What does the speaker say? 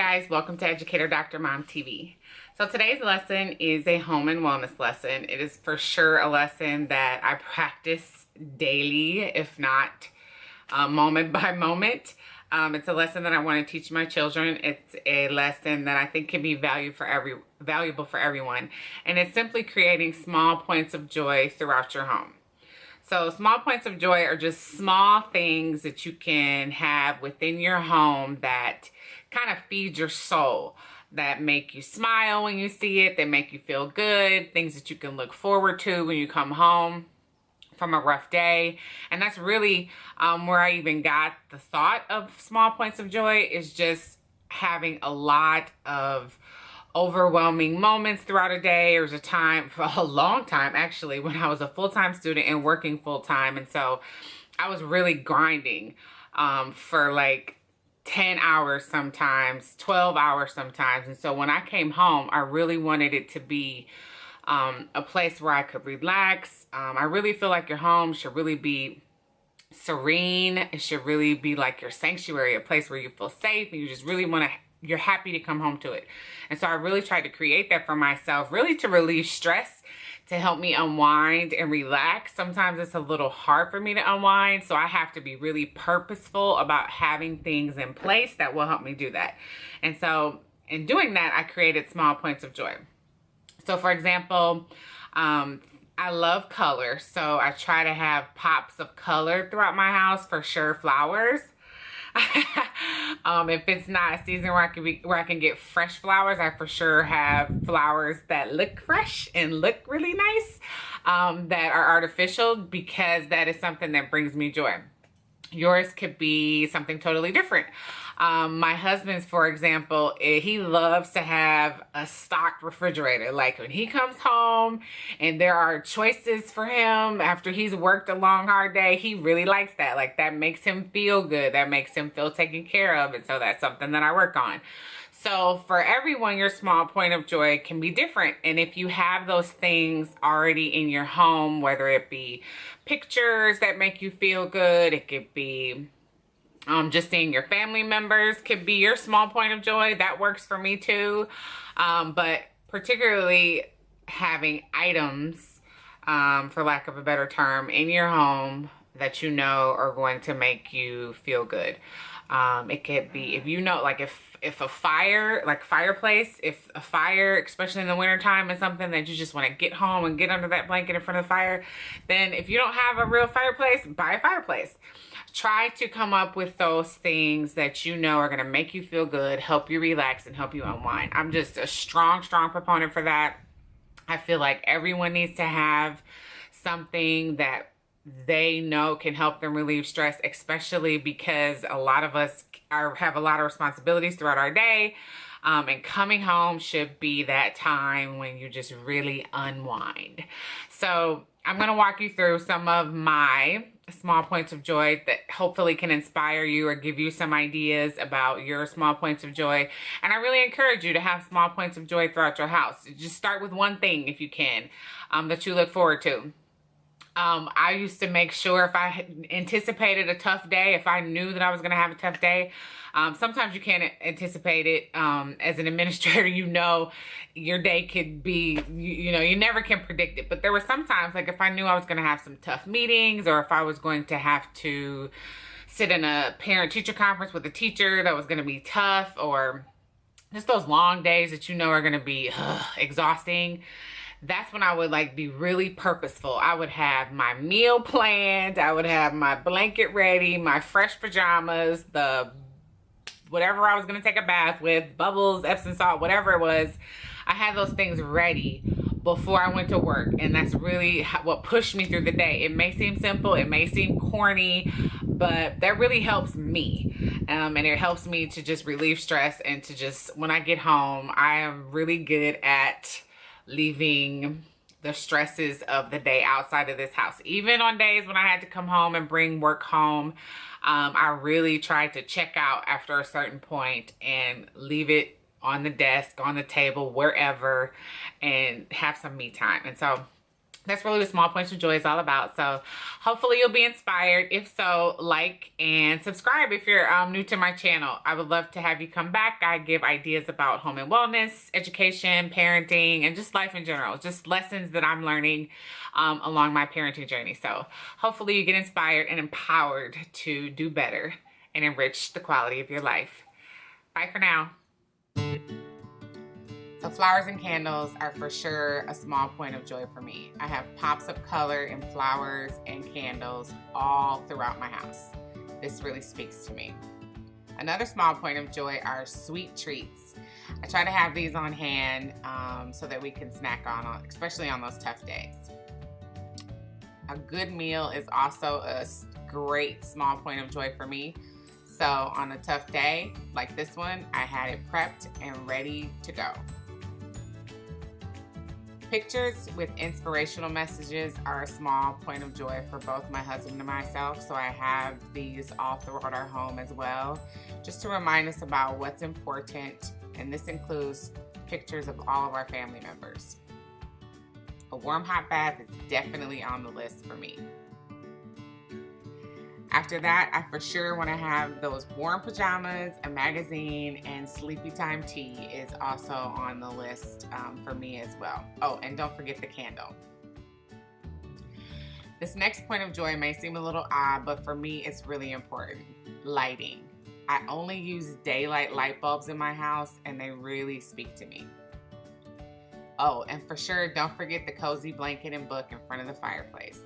guys, welcome to Educator Dr. Mom TV. So today's lesson is a home and wellness lesson. It is for sure a lesson that I practice daily, if not moment by moment. It's a lesson that I want to teach my children. It's a lesson that I think can be valuable for everyone. And it's simply creating small points of joy throughout your home. So small points of joy are just small things that you can have within your home that kind of feed your soul, that make you smile when you see it, that make you feel good, things that you can look forward to when you come home from a rough day. And that's really where I even got the thought of small points of joy, is just having a lot of overwhelming moments throughout a day. There was a time, for a long time actually, when I was a full-time student and working full-time, and so I was really grinding for like 10 hours sometimes, 12 hours sometimes. And so when I came home, I really wanted it to be a place where I could relax. I really feel like your home should really be serene. It should really be like your sanctuary, a place where you feel safe and you just really want to, you're happy to come home to it. And so I really tried to create that for myself, really to relieve stress, to help me unwind and relax. Sometimes it's a little hard for me to unwind, so I have to be really purposeful about having things in place that will help me do that. And so in doing that, I created small points of joy. So for example, I love color, so I try to have pops of color throughout my house, for sure flowers. If it's not a season where I can get fresh flowers, I for sure have flowers that look fresh and look really nice, that are artificial, because that is something that brings me joy. Yours could be something totally different. My husband's, for example, he loves to have a stocked refrigerator. Like when he comes home and there are choices for him after he's worked a long, hard day, he really likes that. Like that makes him feel good. That makes him feel taken care of. And so that's something that I work on. So for everyone, your small point of joy can be different. And if you have those things already in your home, whether it be pictures that make you feel good, it could be just seeing your family members, could be your small point of joy. That works for me too. But particularly having items, for lack of a better term, in your home that you know are going to make you feel good. It could be, if you know, like if a fire, like fireplace, if a fire, especially in the wintertime, is something that you just want to get home and get under that blanket in front of the fire, then if you don't have a real fireplace, buy a fireplace. Try to come up with those things that you know are going to make you feel good, help you relax, and help you unwind. I'm just a strong proponent for that. I feel like everyone needs to have something that they know can help them relieve stress, especially because a lot of us have a lot of responsibilities throughout our day. And coming home should be that time when you just really unwind. So I'm going to walk you through some of my small points of joy that hopefully can inspire you or give you some ideas about your small points of joy. And I really encourage you to have small points of joy throughout your house. Just start with one thing if you can, that you look forward to. I used to make sure, if I anticipated a tough day, if I knew that I was going to have a tough day, sometimes you can't anticipate it. As an administrator, you know, your day could be, you know, you never can predict it. But there were some times, like if I knew I was going to have some tough meetings, or if I was going to have to sit in a parent-teacher conference with a teacher that was going to be tough, or just those long days that you know are going to be exhausting. That's when I would like be really purposeful. I would have my meal planned. I would have my blanket ready, my fresh pajamas, the whatever I was going to take a bath with, bubbles, Epsom salt, whatever it was. I had those things ready before I went to work. And that's really what pushed me through the day. It may seem simple, it may seem corny, but that really helps me. And it helps me to just relieve stress, and to just, when I get home, I am really good at leaving the stresses of the day outside of this house. Even on days when I had to come home and bring work home, I really tried to check out after a certain point and leave it on the desk, on the table, wherever, and have some me time. And so That's really what Small Points of Joy is all about. So hopefully you'll be inspired. If so, like and subscribe if you're new to my channel. I would love to have you come back. I give ideas about home and wellness, education, parenting, and just life in general. Just lessons that I'm learning along my parenting journey. So hopefully you get inspired and empowered to do better and enrich the quality of your life. Bye for now. So flowers and candles are for sure a small point of joy for me. I have pops of color in flowers and candles all throughout my house. This really speaks to me. Another small point of joy are sweet treats. I try to have these on hand so that we can snack on, especially on those tough days. A good meal is also a great small point of joy for me. So on a tough day like this one, I had it prepped and ready to go. Pictures with inspirational messages are a small point of joy for both my husband and myself, so I have these all throughout our home as well, just to remind us about what's important, and this includes pictures of all of our family members. A warm hot bath is definitely on the list for me. After that, I for sure want to have those warm pajamas, a magazine, and sleepy time tea is also on the list for me as well. Oh, and don't forget the candle. This next point of joy may seem a little odd, but for me it's really important. Lighting. I only use daylight light bulbs in my house, and they really speak to me. Oh, and for sure, don't forget the cozy blanket and book in front of the fireplace.